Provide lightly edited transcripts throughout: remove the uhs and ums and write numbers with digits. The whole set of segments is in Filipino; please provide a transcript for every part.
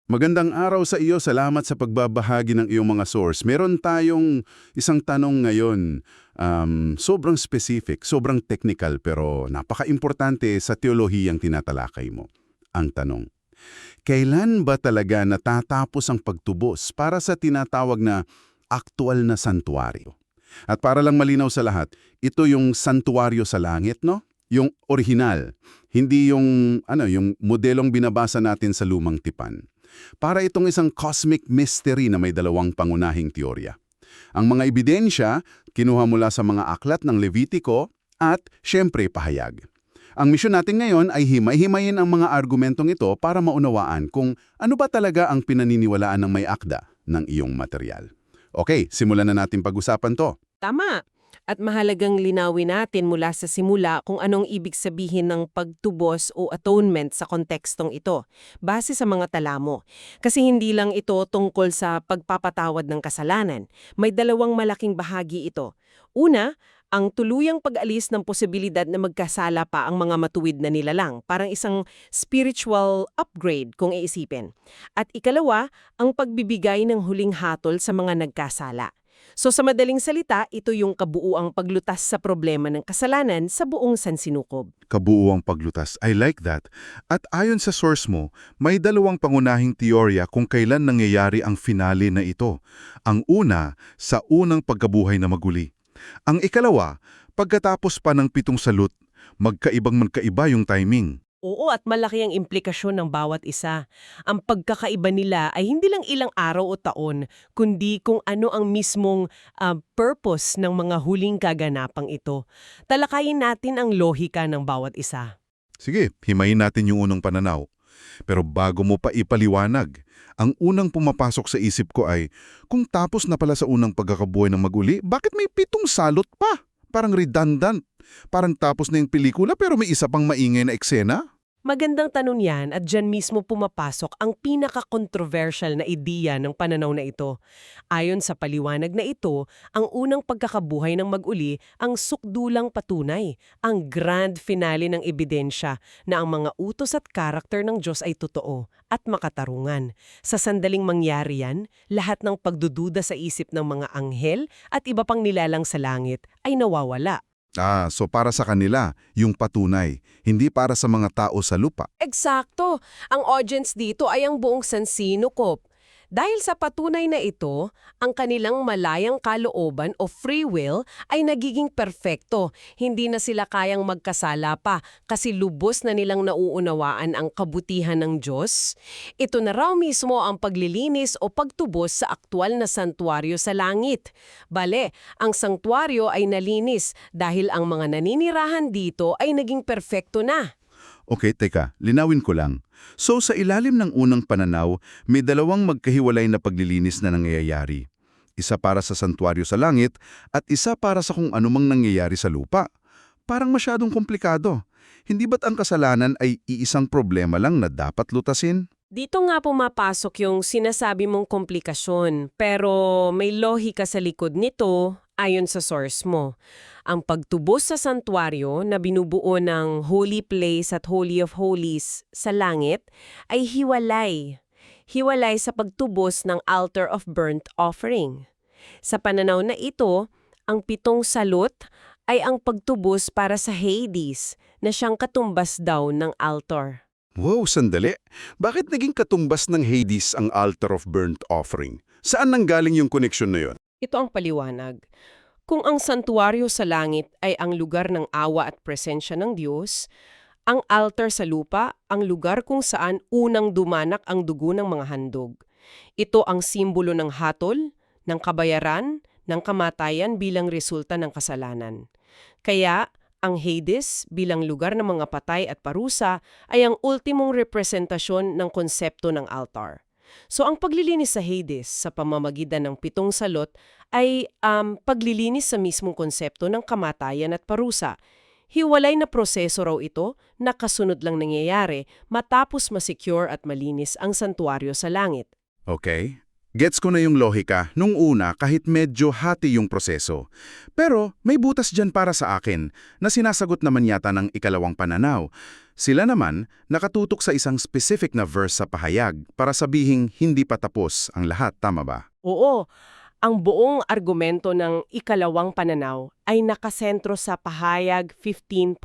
Magandang araw sa iyo. Salamat sa pagbabahagi ng iyong mga source. Meron tayong isang tanong ngayon. Sobrang specific, sobrang technical, pero napaka-importante sa teolohiyang tinatalakay mo. Ang tanong, kailan ba talaga natatapos ang pagtubos para sa tinatawag na aktwal na santuario? At para lang malinaw sa lahat, ito yung santuario sa langit, no? Yung orihinal, hindi yung modelong binabasa natin sa lumang tipan. Para itong isang cosmic mystery na may dalawang pangunahing teorya. Ang mga ebidensya, kinuha mula sa mga aklat ng Levitico at siyempre pahayag. Ang misyon natin ngayon ay himay-himayin ang mga argumentong ito para maunawaan kung ano ba talaga ang pinaniniwalaan ng may akda ng iyong material. Okay, simulan na natin pag-usapan to. Tama. At mahalagang linawin natin mula sa simula kung anong ibig sabihin ng pagtubos o atonement sa kontekstong ito, base sa mga tala mo. Kasi hindi lang ito tungkol sa pagpapatawad ng kasalanan. May dalawang malaking bahagi ito. Una, ang tuluyang pag-alis ng posibilidad na magkasala pa ang mga matuwid na nilalang, parang isang spiritual upgrade kung iisipin. At ikalawa, ang pagbibigay ng huling hatol sa mga nagkasala. So sa madaling salita, ito yung kabuuang paglutas sa problema ng kasalanan sa buong sansinukob. Kabuuang paglutas. I like that. At ayon sa source mo, may dalawang pangunahing teorya kung kailan nangyayari ang finale na ito. Ang una, sa unang pagkabuhay na maguli. Ang ikalawa, pagkatapos pa ng 7 salot, magkaiba yung timing. Oo, at malaki ang implikasyon ng bawat isa. Ang pagkakaiba nila ay hindi lang ilang araw o taon, kundi kung ano ang mismong purpose ng mga huling kaganapang ito. Talakayin natin ang lohika ng bawat isa. Sige, himayin natin yung unang pananaw. Pero bago mo pa ipaliwanag, ang unang pumapasok sa isip ko ay, kung tapos na pala sa unang pagkakabuhay ng maguli, bakit may 7 salot pa? Parang redundant. Parang tapos na yung pelikula pero may isa pang maingay na eksena? Magandang tanong yan at dyan mismo pumapasok ang pinaka-controversial na ideya ng pananaw na ito. Ayon sa paliwanag na ito, ang unang pagkakabuhay ng mag-uli ang sukdulang patunay, ang grand finale ng ebidensya na ang mga utos at karakter ng Diyos ay totoo at makatarungan. Sa sandaling mangyari yan, lahat ng pagdududa sa isip ng mga anghel at iba pang nilalang sa langit ay nawawala. So para sa kanila, yung patunay, hindi para sa mga tao sa lupa. Eksakto. Ang audience dito ay ang buong sansinukob. Dahil sa patunay na ito, ang kanilang malayang kalooban o free will ay nagiging perpekto. Hindi na sila kayang magkasala pa kasi lubos na nilang nauunawaan ang kabutihan ng Diyos. Ito na raw mismo ang paglilinis o pagtubos sa aktwal na santuario sa langit. Bale, ang santuario ay nalinis dahil ang mga naninirahan dito ay naging perpekto na. Okay, teka, linawin ko lang. So sa ilalim ng unang pananaw, may dalawang magkahiwalay na paglilinis na nangyayari. Isa para sa santuario sa langit at isa para sa kung anumang nangyayari sa lupa. Parang masyadong komplikado. Hindi ba't ang kasalanan ay iisang problema lang na dapat lutasin? Dito nga pumapasok yung sinasabi mong komplikasyon, pero may lohika sa likod nito ayon sa source mo. Ang pagtubos sa santuario na binubuo ng Holy Place at Holy of Holies sa langit ay hiwalay. Hiwalay sa pagtubos ng altar of burnt offering. Sa pananaw na ito, ang 7 salot ay ang pagtubos para sa Hades na siyang katumbas daw ng altar. Wow, sandali. Bakit naging katumbas ng Hades ang altar of burnt offering? Saan nanggaling yung koneksyon na yon? Ito ang paliwanag. Kung ang santuario sa langit ay ang lugar ng awa at presensya ng Diyos, ang altar sa lupa ang lugar kung saan unang dumanak ang dugo ng mga handog. Ito ang simbolo ng hatol, ng kabayaran, ng kamatayan bilang resulta ng kasalanan. Kaya, ang Hades bilang lugar ng mga patay at parusa ay ang ultimong representasyon ng konsepto ng altar. So ang paglilinis sa Hades sa pamamagitan ng 7 salot ay paglilinis sa mismong konsepto ng kamatayan at parusa. Hiwalay na proseso raw ito na kasunod lang nangyayari matapos masecure at malinis ang santuario sa langit. Okay, Gets ko na yung lohika nung una kahit medyo hati yung proseso. Pero may butas dyan para sa akin na sinasagot naman yata ng ikalawang pananaw. Sila naman nakatutok sa isang specific na verse sa pahayag para sabihing hindi pa tapos ang lahat, tama ba? Oo, ang buong argumento ng ikalawang pananaw ay nakasentro sa pahayag 15.8,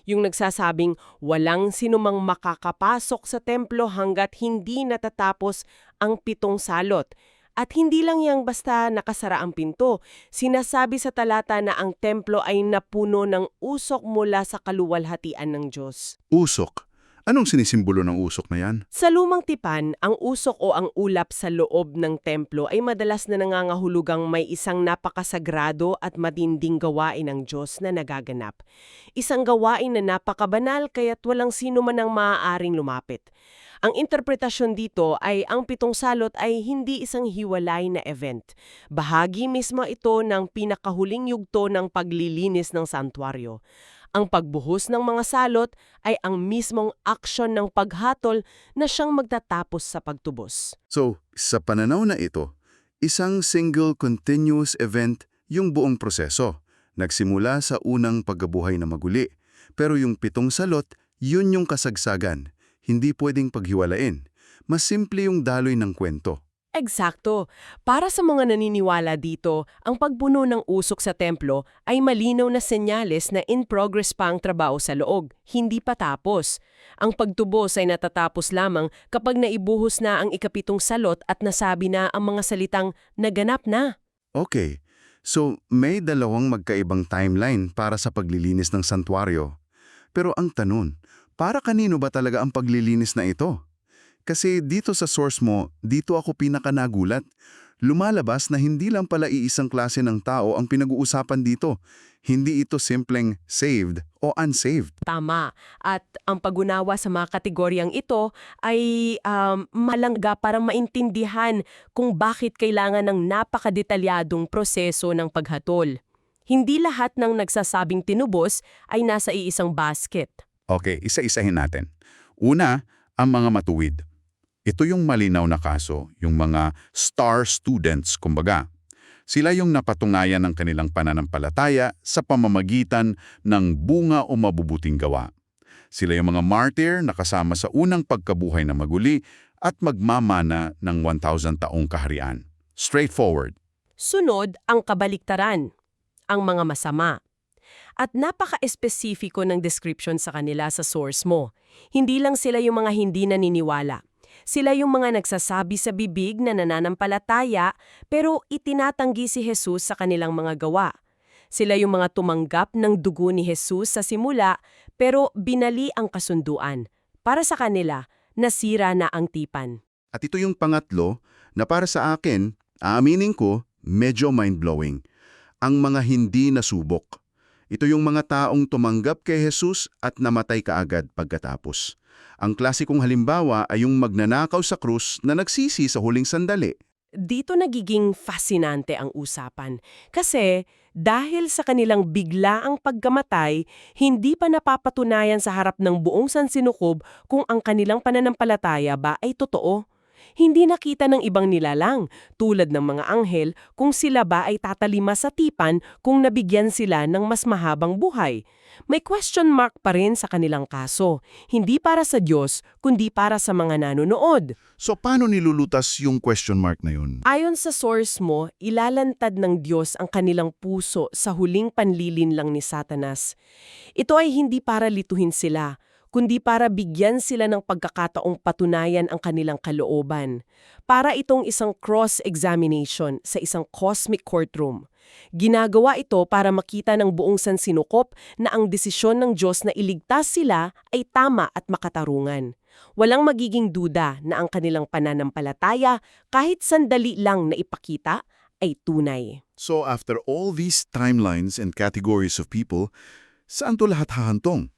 yung nagsasabing walang sinumang makakapasok sa templo hanggat hindi natatapos ang 7 salot. At hindi lang yang basta nakasara ang pinto. Sinasabi sa talata na ang templo ay napuno ng usok mula sa kaluwalhatian ng Diyos. Usok. Anong sinisimbolo ng usok na yan? Sa lumang tipan, ang usok o ang ulap sa loob ng templo ay madalas na nangangahulugang may isang napakasagrado at matinding gawain ng Diyos na nagaganap. Isang gawain na napakabanal kaya't walang sino man ang maaaring lumapit. Ang interpretasyon dito ay ang 7 salot ay hindi isang hiwalay na event. Bahagi mismo ito ng pinakahuling yugto ng paglilinis ng santuaryo. Ang pagbuhos ng mga salot ay ang mismong aksyon ng paghatol na siyang magtatapos sa pagtubos. So, sa pananaw na ito, isang single continuous event yung buong proseso. Nagsimula sa unang pagkabuhay na maguli. Pero yung 7 salot, yun yung kasagsagan. Hindi pwedeng paghiwalain. Mas simple yung daloy ng kwento. Eksakto. Para sa mga naniniwala dito, ang pagbuno ng usok sa templo ay malinaw na senyales na in progress pa ang trabaho sa loob, hindi pa tapos. Ang pagtubos ay natatapos lamang kapag naibuhos na ang ika-7 salot at nasabi na ang mga salitang naganap na. Okay, so may dalawang magkaibang timeline para sa paglilinis ng santuaryo. Pero ang tanong, para kanino ba talaga ang paglilinis na ito? Kasi dito sa source mo, dito ako pinakanagulat. Lumalabas na hindi lang pala iisang klase ng tao ang pinag-uusapan dito. Hindi ito simpleng saved o unsaved. Tama. At ang pag-unawa sa mga kategoryang ito ay malangga para maintindihan kung bakit kailangan ng napakadetalyadong proseso ng paghatol. Hindi lahat ng nagsasabing tinubos ay nasa iisang basket. Okay, isa-isahin natin. Una, ang mga matuwid. Ito yung malinaw na kaso, yung mga star students, kumbaga. Sila yung napatungayan ng kanilang pananampalataya sa pamamagitan ng bunga o mabubuting gawa. Sila yung mga martyr na kasama sa unang pagkabuhay na maguli at magmamana ng 1,000 taong kaharian. Straightforward. Sunod ang kabaliktaran, ang mga masama. At napaka-espesifiko ng description sa kanila sa source mo. Hindi lang sila yung mga hindi naniniwala. Sila yung mga nagsasabi sa bibig na nananampalataya pero itinatanggi si Jesus sa kanilang mga gawa. Sila yung mga tumanggap ng dugo ni Jesus sa simula pero binali ang kasunduan. Para sa kanila, nasira na ang tipan. At ito yung pangatlo na para sa akin, aaminin ko, medyo mind-blowing. Ang mga hindi nasubok. Ito yung mga taong tumanggap kay Jesus at namatay kaagad pagkatapos. Ang klasikong halimbawa ay yung magnanakaw sa krus na nagsisi sa huling sandali. Dito nagiging fascinante ang usapan. Kasi dahil sa kanilang biglaang pagkamatay, hindi pa napapatunayan sa harap ng buong sansinukob kung ang kanilang pananampalataya ba ay totoo. Hindi nakita ng ibang nilalang, tulad ng mga anghel, kung sila ba ay tatalima sa tipan kung nabigyan sila ng mas mahabang buhay. May question mark pa rin sa kanilang kaso, hindi para sa Diyos, kundi para sa mga nanonood. So paano nilulutas yung question mark na yun? Ayon sa source mo, ilalantad ng Diyos ang kanilang puso sa huling panlilinlang ni Satanas. Ito ay hindi para lituhin sila, kundi para bigyan sila ng pagkakataong patunayan ang kanilang kalooban. Para itong isang cross-examination sa isang cosmic courtroom. Ginagawa ito para makita ng buong sansinukop na ang desisyon ng Diyos na iligtas sila ay tama at makatarungan. Walang magiging duda na ang kanilang pananampalataya kahit sandali lang na ipakita ay tunay. So after all these timelines and categories of people, saan to lahat hahantong?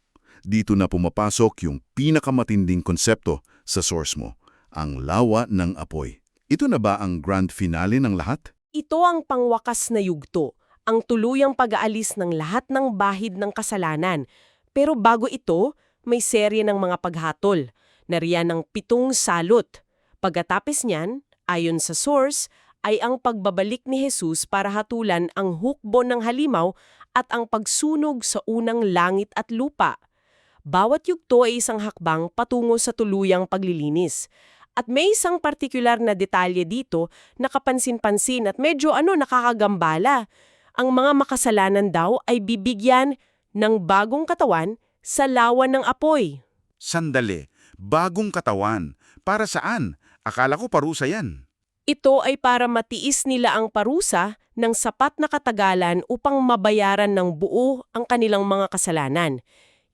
Dito na pumapasok yung pinakamatinding konsepto sa source mo, ang lawa ng apoy. Ito na ba ang grand finale ng lahat? Ito ang pangwakas na yugto, ang tuluyang pag-aalis ng lahat ng bahid ng kasalanan. Pero bago ito, may serye ng mga paghatol, nariyan ng 7 salot. Pagkatapos niyan, Ayon sa source, ay ang pagbabalik ni Jesus para hatulan ang hukbo ng halimaw at ang pagsunog sa unang langit at lupa. Bawat yugto ay isang hakbang patungo sa tuluyang paglilinis. At may isang partikular na detalye dito na kapansin-pansin at medyo nakakagambala. Ang mga makasalanan daw ay bibigyan ng bagong katawan sa lawan ng apoy. Sandali, bagong katawan. Para saan? Akala ko parusa yan. Ito ay para matiis nila ang parusa ng sapat na katagalan upang mabayaran ng buo ang kanilang mga kasalanan.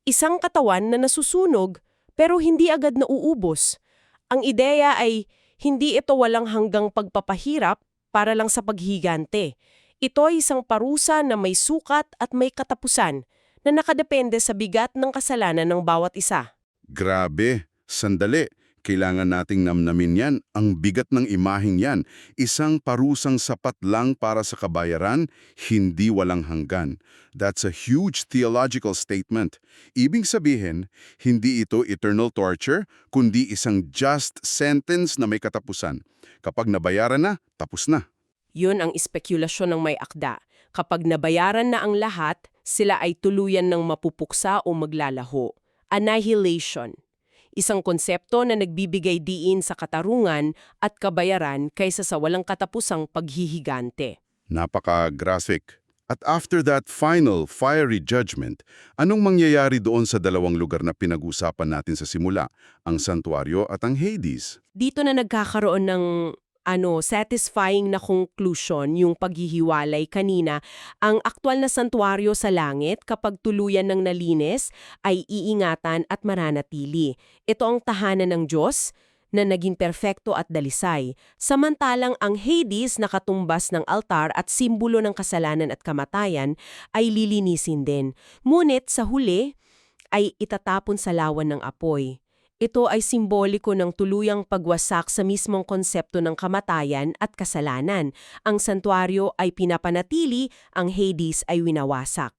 Isang katawan na nasusunog pero hindi agad nauubos. Ang ideya ay hindi ito walang hanggang pagpapahirap para lang sa paghigante. Ito ay isang parusa na may sukat at may katapusan na nakadepende sa bigat ng kasalanan ng bawat isa. Grabe, sandali. Kailangan nating namnamin yan. Ang bigat ng imaheng yan. Isang parusang sapat lang para sa kabayaran, hindi walang hanggan. That's a huge theological statement. Ibig sabihin, hindi ito eternal torture, kundi isang just sentence na may katapusan. Kapag nabayaran na, tapos na. Yun ang espekulasyon ng may akda. Kapag nabayaran na ang lahat, sila ay tuluyan ng mapupuksa o maglalaho. Annihilation. Isang konsepto na nagbibigay diin sa katarungan at kabayaran kaysa sa walang katapusang paghihigante. Napaka-graphic. At after that final, fiery judgment, anong mangyayari doon sa dalawang lugar na pinag-usapan natin sa simula, ang santuario at ang Hades? Dito na nagkakaroon ng satisfying na conclusion yung paghihiwalay kanina. Ang aktwal na santuario sa langit kapag tuluyan ng nalinis ay iingatan at mananatili. Ito ang tahanan ng Diyos na naging perpekto at dalisay. Samantalang ang Hades na katumbas ng altar at simbolo ng kasalanan at kamatayan ay lilinisin din. Ngunit sa huli ay itatapon sa lawan ng apoy. Ito ay simboliko ng tuluyang pagwasak sa mismong konsepto ng kamatayan at kasalanan. Ang santuario ay pinapanatili, ang Hades ay winawasak.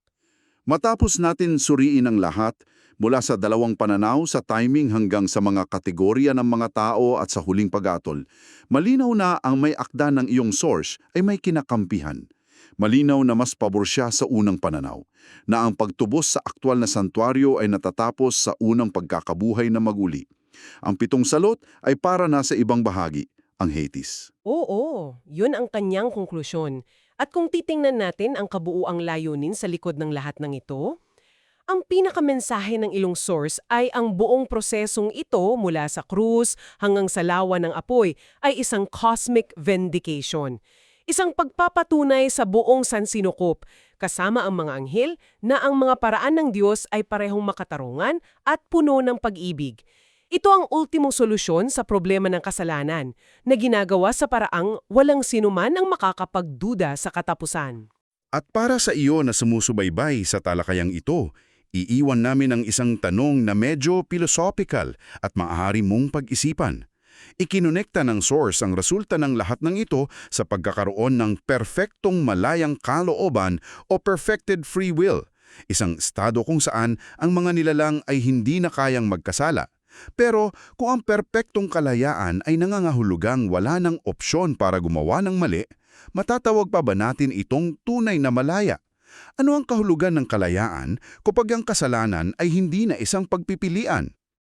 Matapos natin suriin ang lahat, mula sa dalawang pananaw sa timing hanggang sa mga kategorya ng mga tao at sa huling pag-atol, malinaw na ang may akda ng iyong source ay may kinakampihan. Malinaw na mas pabor siya sa unang pananaw, na ang pagtubos sa aktwal na santuario ay natatapos sa unang pagkakabuhay na maguli. Ang 7 salot ay para na sa ibang bahagi, ang Hades. Oo, yun ang kanyang konklusyon. At kung titingnan natin ang kabuuang layunin sa likod ng lahat ng ito, ang pinakamensahe ng ilong source ay ang buong prosesong ito mula sa krus hanggang sa lawa ng apoy ay isang cosmic vindication. Isang pagpapatunay sa buong sansinukop, kasama ang mga anghel, na ang mga paraan ng Diyos ay parehong makatarungan at puno ng pag-ibig. Ito ang ultimong solusyon sa problema ng kasalanan, na ginagawa sa paraang walang sinuman ang makakapagduda sa katapusan. At para sa iyo na sumusubaybay sa talakayang ito, iiwan namin ang isang tanong na medyo philosophical at maaari mong pag-isipan. Ikinonekta ng source ang resulta ng lahat ng ito sa pagkakaroon ng perpektong malayang kalooban o perfected free will, isang estado kung saan ang mga nilalang ay hindi na kayang magkasala. Pero kung ang perpektong kalayaan ay nangangahulugang wala ng opsyon para gumawa ng mali, matatawag pa ba natin itong tunay na malaya? Ano ang kahulugan ng kalayaan kapag ang kasalanan ay hindi na isang pagpipilian?